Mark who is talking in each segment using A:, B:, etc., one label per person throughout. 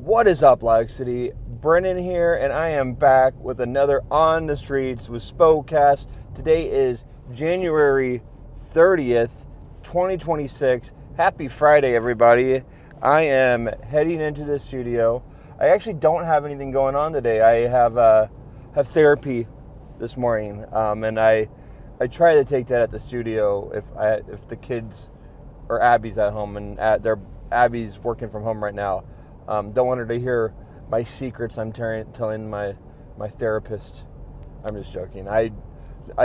A: What is up, Lag City? Brennan here, and I am back with another On the Streets with Spokast. Today is January 30th, 2026. Happy Friday, everybody. I am heading into the studio. I actually don't have anything going on today. I have therapy this morning, and I try to take that at the studio if the kids or Abby's at home, and Abby's working from home right now. Don't want her to hear my secrets I'm telling my therapist. I'm just joking. I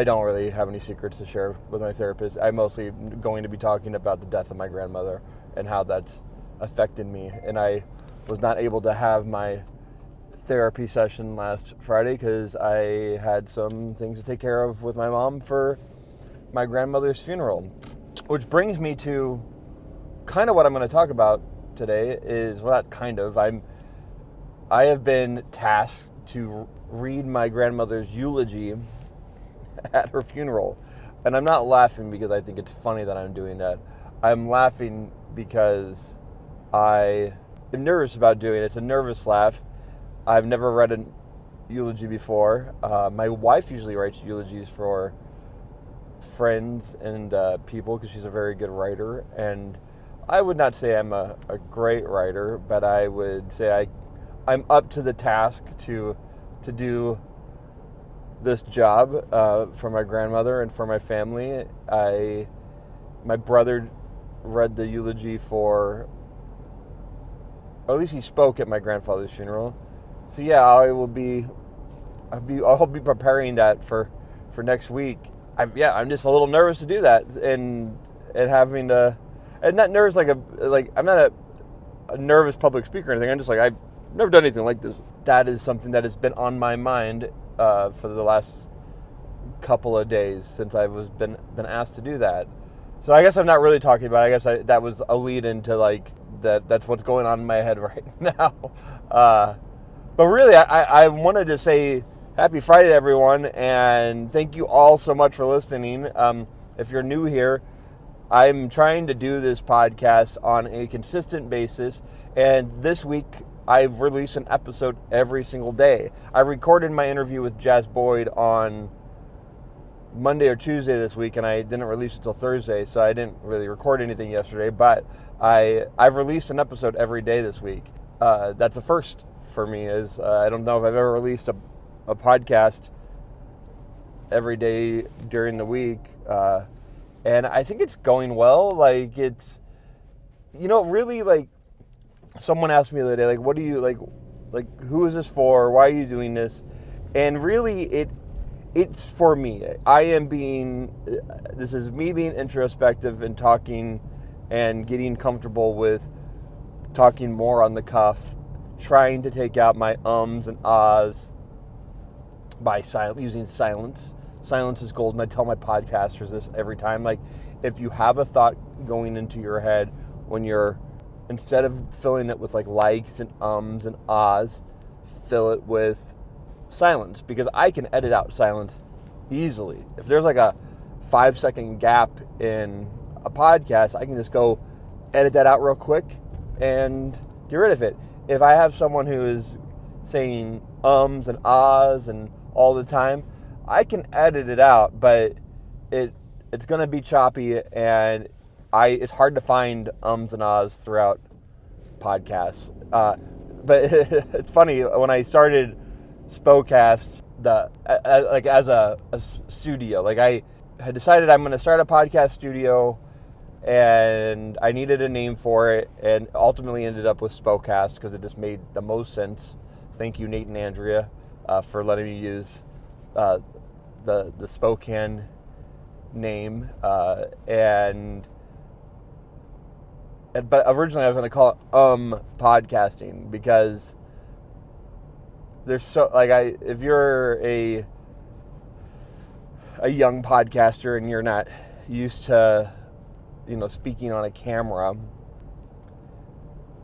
A: don't really have any secrets to share with my therapist. I'm mostly going to be talking about the death of my grandmother and how that's affected me. And I was not able to have my therapy session last Friday because I had some things to take care of with my mom for my grandmother's funeral. Which brings me to kind of what I'm going to talk about today is, well, not kind of, I have been tasked to read my grandmother's eulogy at her funeral. And I'm not laughing because I think it's funny that I'm doing that. I'm laughing because I am nervous about doing it. It's a nervous laugh. I've never read a eulogy before. My wife usually writes eulogies for friends and people because she's a very good writer, and I would not say I'm a great writer, but I would say I'm up to the task to do this job for my grandmother and for my family. My brother read the eulogy or at least he spoke at my grandfather's funeral. So yeah, I'll be preparing that for next week. I'm just a little nervous to do that and having to. And not nervous like I'm not a nervous public speaker or anything. I'm just like, I've never done anything like this. That is something that has been on my mind for the last couple of days since I've been asked to do that. So I guess I'm not really talking about it. I guess that was a lead into like that's what's going on in my head right now. But really, I wanted to say happy Friday to everyone, and thank you all so much for listening. If you're new here, I'm trying to do this podcast on a consistent basis, and this week I've released an episode every single day. I recorded my interview with Jazz Boyd on Monday or Tuesday this week, and I didn't release it till Thursday, so I didn't really record anything yesterday, but I've released an episode every day this week. That's a first for me. I don't know if I've ever released a podcast every day during the week. And I think it's going well. Like, it's, really, like, someone asked me the other day, like, what do you, like, who is this for? Why are you doing this? And really, it's for me. This is me being introspective and talking and getting comfortable with talking more on the cuff, trying to take out my ums and ahs by using silence. Silence is golden. I tell my podcasters this every time. Like, if you have a thought going into your head, instead of filling it with like likes and ums and ahs, fill it with silence, because I can edit out silence easily. If there's like a 5-second gap in a podcast, I can just go edit that out real quick and get rid of it. If I have someone who is saying ums and ahs and all the time, I can edit it out, but it's going to be choppy, and it's hard to find ums and ahs throughout podcasts. But it's funny, when I started Spokast, as a studio, like I had decided I'm going to start a podcast studio, and I needed a name for it, and ultimately ended up with Spokast because it just made the most sense. Thank you, Nate and Andrea, for letting me use the Spokane name, but originally I was going to call it podcasting, because there's if you're a young podcaster and you're not used to speaking on a camera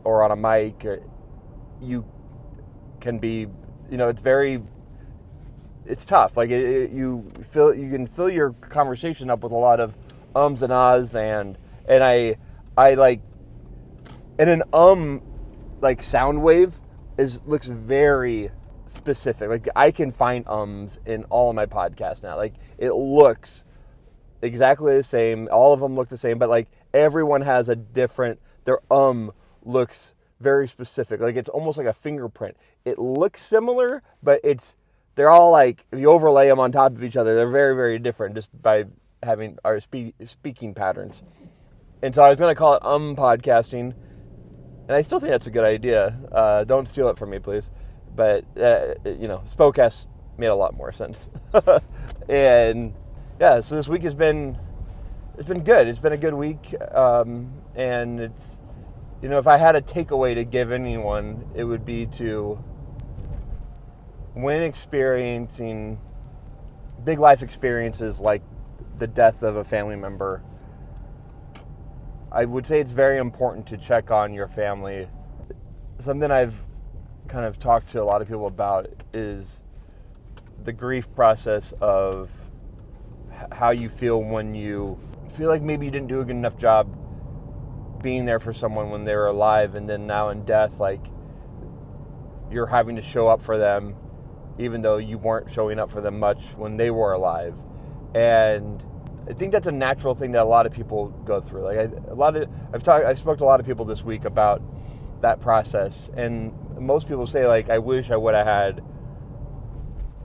A: or on a mic, you can be it's tough. Like you can fill your conversation up with a lot of ums and ahs, and I like in an like sound wave looks very specific. Like I can find ums in all of my podcasts now. Like it looks exactly the same. All of them look the same, but like everyone has a different, their looks very specific. Like it's almost like a fingerprint. It looks similar, but they're all like, if you overlay them on top of each other, they're very, very different just by having our speaking patterns. And so I was going to call it podcasting, and I still think that's a good idea. Don't steal it from me, please. But, Spokast made a lot more sense. And yeah, so this week it's been good. It's been a good week. And it's, if I had a takeaway to give anyone, it would be to, when experiencing big life experiences like the death of a family member, I would say it's very important to check on your family. Something I've kind of talked to a lot of people about is the grief process of how you feel when you feel like maybe you didn't do a good enough job being there for someone when they were alive, and then now in death, like you're having to show up for them even though you weren't showing up for them much when they were alive. And I think that's a natural thing that a lot of people go through. Like I spoke to a lot of people this week about that process, and most people say like, I wish I would have had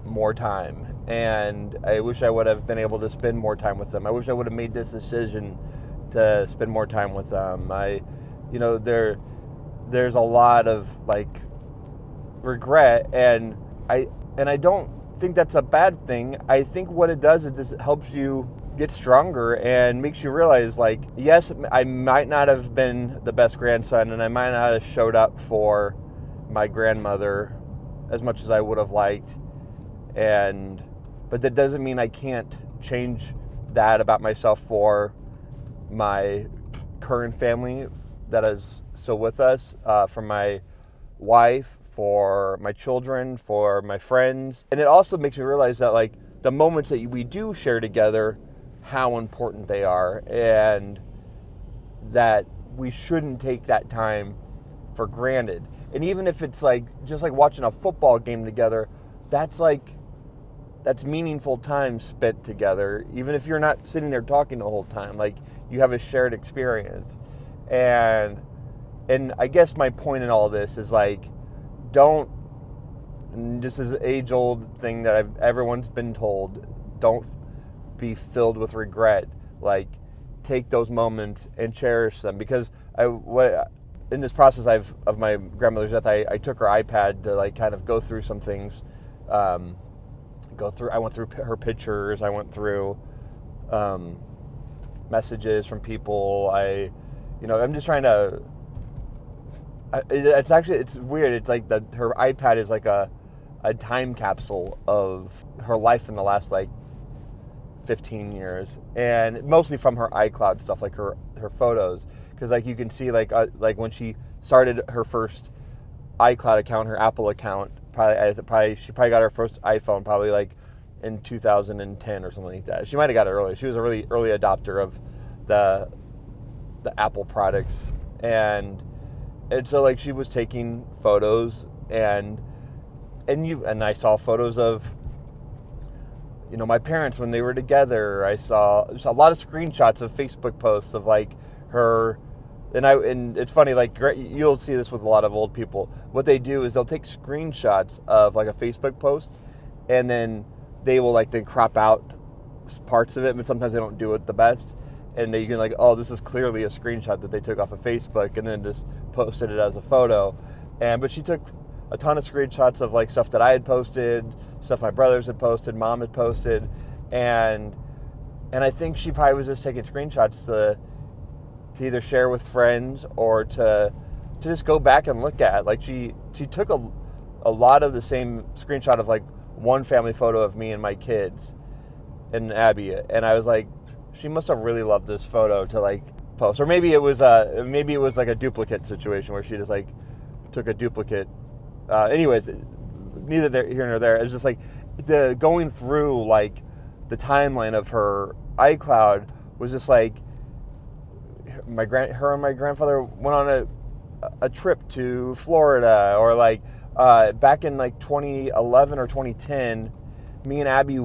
A: more time, and I wish I would have been able to spend more time with them. I wish I would have made this decision to spend more time with them. There's a lot of like regret, and I don't think that's a bad thing. I think what it does is just helps you get stronger and makes you realize, like, yes, I might not have been the best grandson, and I might not have showed up for my grandmother as much as I would have liked, but that doesn't mean I can't change that about myself for my current family that is still with us, for my wife, for my children, for my friends. And it also makes me realize that like the moments that we do share together, how important they are, and that we shouldn't take that time for granted. And even if it's like just like watching a football game together, that's meaningful time spent together, even if you're not sitting there talking the whole time. Like you have a shared experience. And I guess my point in all this is like, this is an age-old thing that everyone's been told, don't be filled with regret. Like, take those moments and cherish them. Because in this process of my grandmother's death, I took her iPad to like kind of go through some things. I went through her pictures. I went through messages from people. I'm just trying to. It's weird. It's like her iPad is like a time capsule of her life in the last like 15 years, and mostly from her iCloud stuff, like her photos, because like you can see like when she started her first iCloud account, her Apple account, she probably got her first iPhone probably like in 2010 or something like that. She might have got it early. She was a really early adopter of the Apple products, and so like she was taking photos, and I saw photos of my parents when they were together. I saw a lot of screenshots of Facebook posts of like her, and it's funny, like you'll see this with a lot of old people. What they do is they'll take screenshots of like a Facebook post, and then they will like then crop out parts of it, but sometimes they don't do it the best. And you can like, oh, this is clearly a screenshot that they took off of Facebook, and then just posted it as a photo. But she took a ton of screenshots of like stuff that I had posted, stuff my brothers had posted, mom had posted, and I think she probably was just taking screenshots to either share with friends or to just go back and look at. Like she took a lot of the same screenshot of like one family photo of me and my kids and Abby, and I was like, she must have really loved this photo to like post. Or maybe it was like a duplicate situation where she just like took a duplicate. Anyways, neither here nor there. It's just like going through like the timeline of her iCloud was just like her and my grandfather went on a trip to Florida, or like back in like 2011 or 2010, me and Abby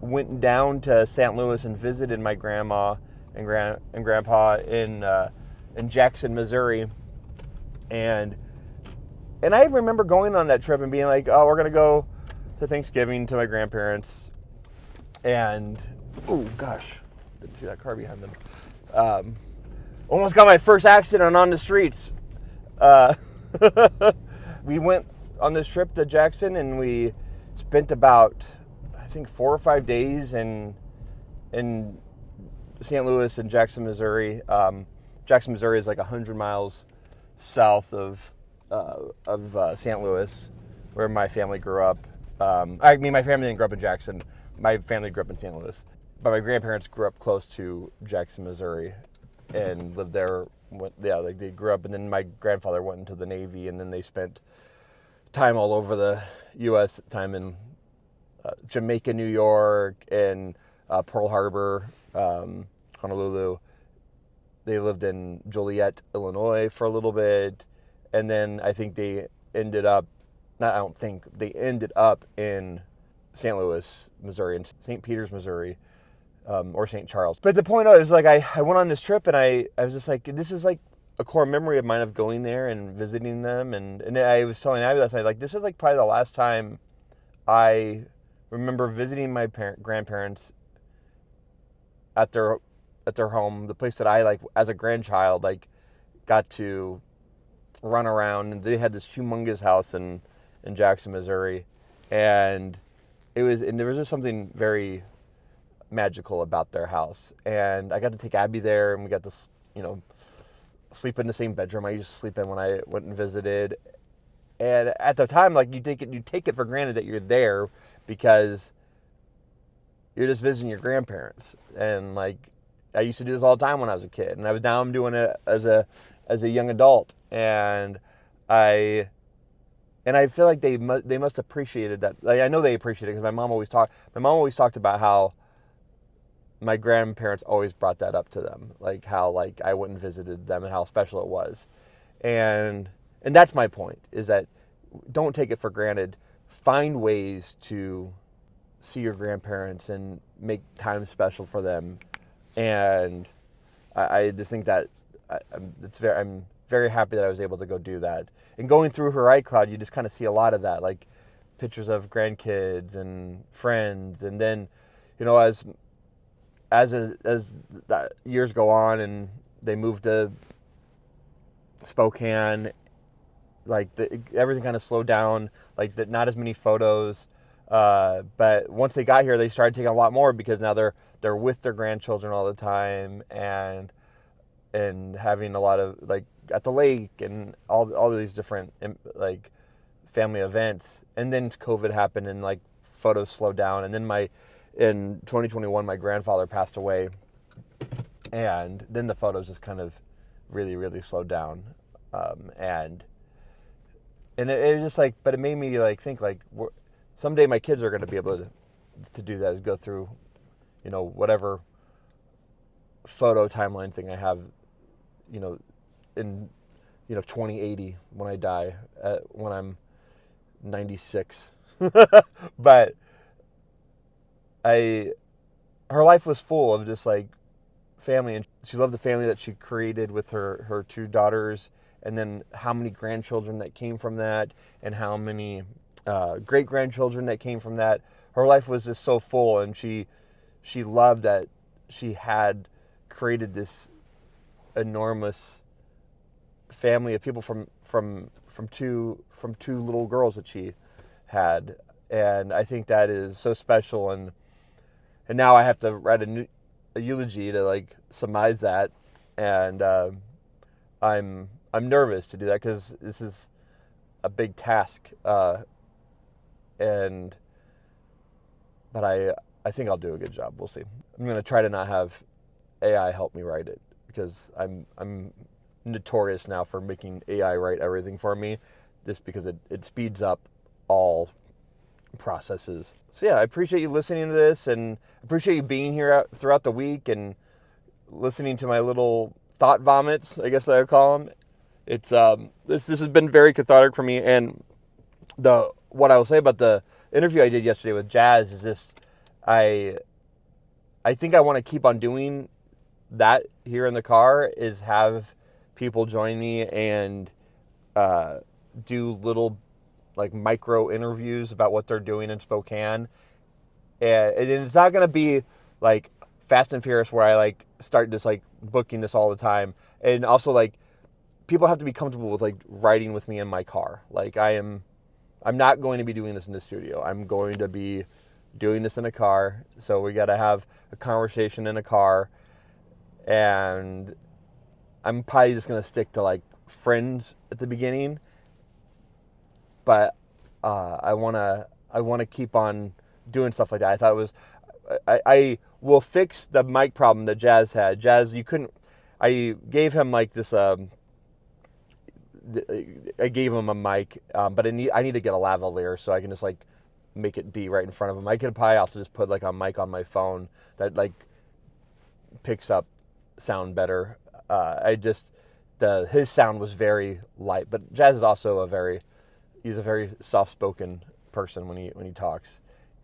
A: went down to St. Louis and visited my grandma and grandpa in Jackson, Missouri, and I remember going on that trip and being like, oh, we're gonna go to Thanksgiving to my grandparents, and oh gosh, didn't see that car behind them. Almost got my first accident on the streets. Uh, we went on this trip to Jackson and we spent about, I think, 4 or 5 days in St. Louis and Jackson, Missouri. Jackson, Missouri is like 100 miles south of St. Louis, where my family grew up. I mean, my family didn't grow up in Jackson. My family grew up in St. Louis. But my grandparents grew up close to Jackson, Missouri, and lived there. Like they grew up, and then my grandfather went into the Navy, and then they spent time all over the U.S., time in Jamaica, New York, and Pearl Harbor, Honolulu. They lived in Joliet, Illinois for a little bit, and then I think they ended up, they ended up in St. Louis, Missouri, and St. Peters, Missouri, or St. Charles. But the point is, like, I went on this trip, and I was just like, this is like a core memory of mine of going there and visiting them. And I was telling Abby last night, like, this is like probably the last time I remember visiting my grandparents at their home, the place that I, like, as a grandchild, like, got to run around. And they had this humongous house in Jackson, Missouri, and there was just something very magical about their house. And I got to take Abby there, and we got to, sleep in the same bedroom I used to sleep in when I went and visited. And at the time, like, you take it for granted that you're there because you're just visiting your grandparents. And, like, I used to do this all the time when I was a kid, and now I'm doing it as a young adult, and I feel like they must appreciated that. Like, I know they appreciate it because my mom always talked about how my grandparents always brought that up to them, like how, like, I went and visited them and how special it was, and that's my point, is that don't take it for granted. Find ways to see your grandparents and make time special for them. And I just think that I'm very happy that I was able to go do that. And going through her iCloud, you just kind of see a lot of that, like pictures of grandkids and friends. And then, as the years go on and they move to Spokane, like everything kind of slowed down, like not as many photos. But once they got here, they started taking a lot more because now they're with their grandchildren all the time, and having a lot of, like, at the lake and all these different, like, family events. And then COVID happened, and, like, photos slowed down. And then in 2021, my grandfather passed away, and then the photos just kind of really, really slowed down. And it was just like, but it made me, like, think, like, someday my kids are going to be able to do that, is go through, whatever photo timeline thing I have, in 2080 when I die, when I'm 96. But her life was full of just, like, family, and she loved the family that she created with her 2 daughters, and then how many grandchildren that came from that, and how many great grandchildren that came from that. Her life was just so full, and she loved that she had created this enormous family of people from two little girls that she had. And I think that is so special. And now I have to write a eulogy to, like, surmise that, and I'm nervous to do that because this is a big task. But I think I'll do a good job. We'll see. I'm gonna try to not have AI help me write it, because I'm notorious now for making AI write everything for me, just because it speeds up all processes. So yeah, I appreciate you listening to this, and appreciate you being here throughout the week and listening to my little thought vomits, I guess I would call them. It's this has been very cathartic for me, and what I will say about the interview I did yesterday with Jazz is this: I think I want to keep on doing that here in the car, is have people join me and do little like micro interviews about what they're doing in Spokane. And it's not going to be like Fast and Furious where I like start just like booking this all the time. And also like people have to be comfortable with like riding with me in my car. Like I'm not going to be doing this in the studio. I'm going to be doing this in a car. So we got to have a conversation in a car. And I'm probably just going to stick to like friends at the beginning. But I want to keep on doing stuff like that. I thought it was, I will fix the mic problem that Jazz had. Jazz, you couldn't, I gave him like this, I gave him a mic, but I need to get a lavalier so I can just like make it be right in front of him. I could probably also just put like a mic on my phone that like picks up sound better. His sound was very light, but Jazz is also he's a very soft-spoken person when he talks.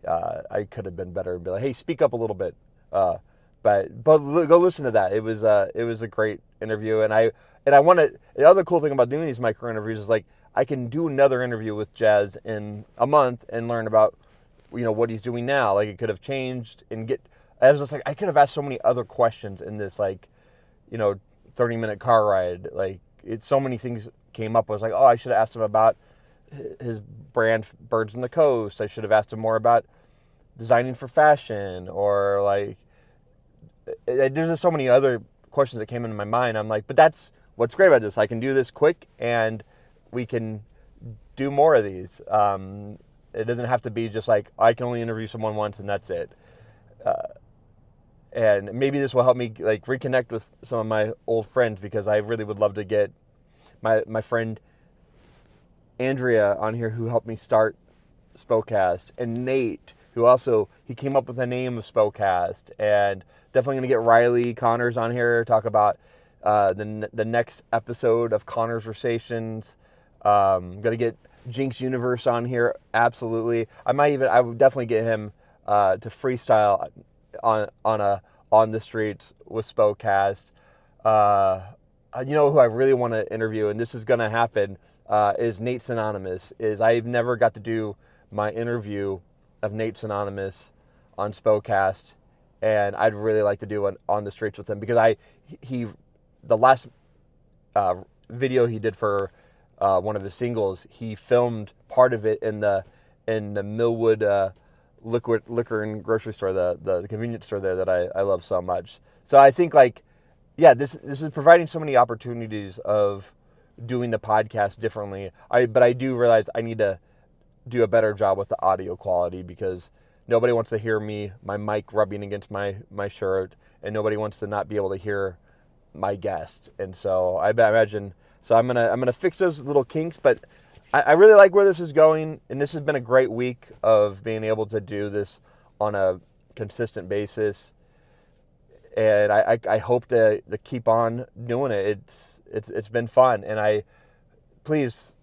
A: I could have been better and be like, hey, speak up a little bit. But go listen to that. It was a great interview, and I want to. The other cool thing about doing these micro interviews is like I can do another interview with Jazz in a month and learn about what he's doing now. Like it could have changed and get. I was just like I could have asked so many other questions in this 30-minute car ride. Like so many things came up. I was like, oh, I should have asked him about his brand Birds on the Coast. I should have asked him more about designing for fashion, or like there's just so many other questions that came into my mind. I'm like, but that's what's great about this. I can do this quick and we can do more of these. It doesn't have to be just like I can only interview someone once and that's it. And maybe this will help me like reconnect with some of my old friends, because I really would love to get my friend Andrea on here, who helped me start Spokast, and Nate, who also, he came up with the name of Spokast, and definitely going to get Riley Connors on here, talk about the next episode of Conversations. Going to get Jinx Universe on here, absolutely. I would definitely get him to freestyle on the streets with Spokast. Who I really want to interview, and this is going to happen, is Nate Synonymous. I've never got to do my interview of Nate Synonymous on Spokast, and I'd really like to do one on the streets with him, because the last video he did for one of his singles, he filmed part of it in the Millwood liquor and grocery store, the convenience store there that I love so much. So I think this is providing so many opportunities of doing the podcast differently. But I do realize I need to do a better job with the audio quality, because nobody wants to hear my mic rubbing against my shirt, and nobody wants to not be able to hear my guest. And so I imagine, I'm gonna fix those little kinks, but I really like where this is going, and this has been a great week of being able to do this on a consistent basis. And I hope to keep on doing it. It's been fun, and please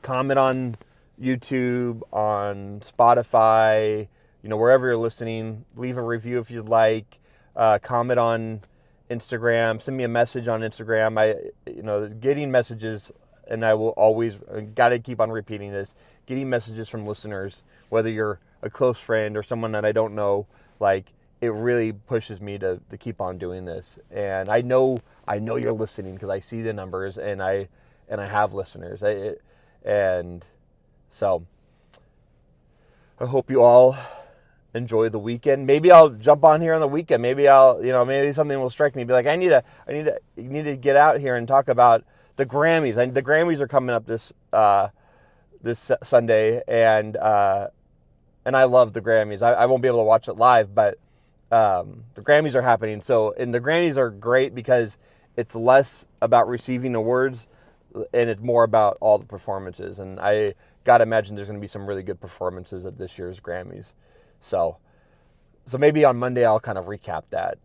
A: comment on YouTube, on Spotify, wherever you're listening. Leave a review if you'd like. Comment on Instagram. Send me a message on Instagram. Getting messages, and I will always got to keep on repeating this. Getting messages from listeners, whether you're a close friend or someone that I don't know, it really pushes me to keep on doing this. And I know you're listening, because I see the numbers, and I have listeners. And so I hope you all enjoy the weekend. Maybe I'll jump on here on the weekend. Maybe maybe something will strike me. Be like, you need to get out here and talk about the Grammys. The Grammys are coming up this Sunday, and I love the Grammys. I won't be able to watch it live, but the Grammys are happening. And the Grammys are great because it's less about receiving awards, and it's more about all the performances. And I got to imagine there's going to be some really good performances at this year's Grammys. So maybe on Monday I'll kind of recap that.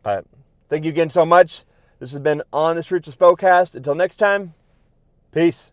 A: But thank you again so much. This has been On the Streets of Spokast. Until next time, peace.